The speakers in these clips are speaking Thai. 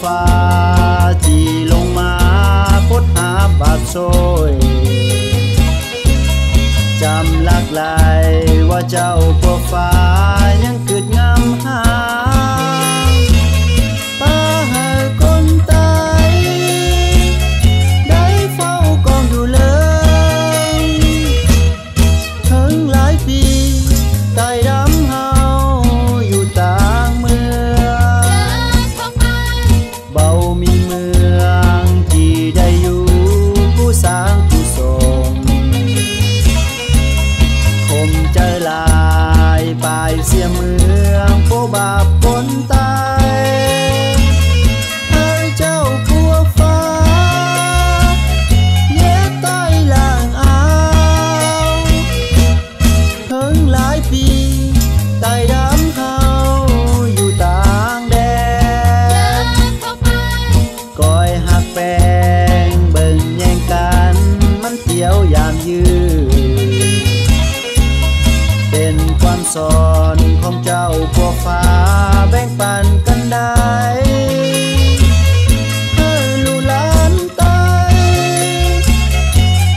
ฟ้าจีลงมาพดหาบาดโซยจำหลักไหลว่าเจ้าพัวฟ้ายังเกิดงามหาป้าหาคนตายได้เฝ้ากองอยู่เลยถึงหลายปีตายดำเฮาอยู่ต่างเมืองเบามีเมืองที่ได้อยู่ผู้สร้างผู้ทรงคมเจอลายปลายเสียเมืองโบบาปคนตายให้เจ้าพัวฟ้าเย็ดใต้ล่างอ่าวถึงหลายปีตายดำเฮาอยู่ต่างแดนก้อยหักแปงเบิ่งแย่งกันมันเที่ยวยามยืนเป็นความสอนของเจ้าพัวฟ้าแบ่งปันกันได้ให้ลูกหลานตาย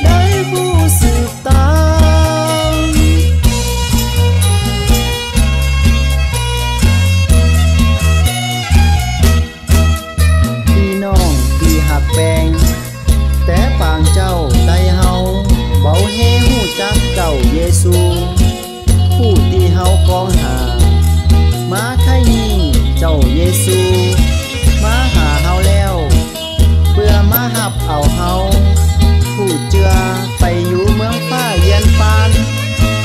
ได้ผู้สืบตามพี่น้องที่หักแปงแต่ปางเจ้าไตเฮาเบาเฮหูจักเจ้าเยซูผู้ที่เฮากองหามาไข่นี้เจ้าเยซูมาหาเฮาแล้วเพื่อมาหับเอาเฮาผู้เจือไปอยู่เมืองฟ้าเย็นปาน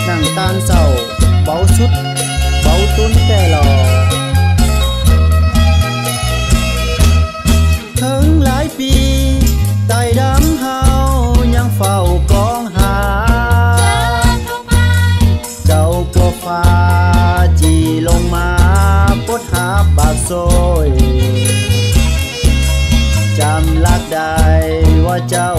นั่งตานเศร้าเบาสุดเบาตุนแต่หลอถึงหลายปีตายดำเฮายังเฝ้ากองหาเจ้าพัวฟ้าจีลงมาพดหาบาดโซยจำหลักได้ว่าเจ้า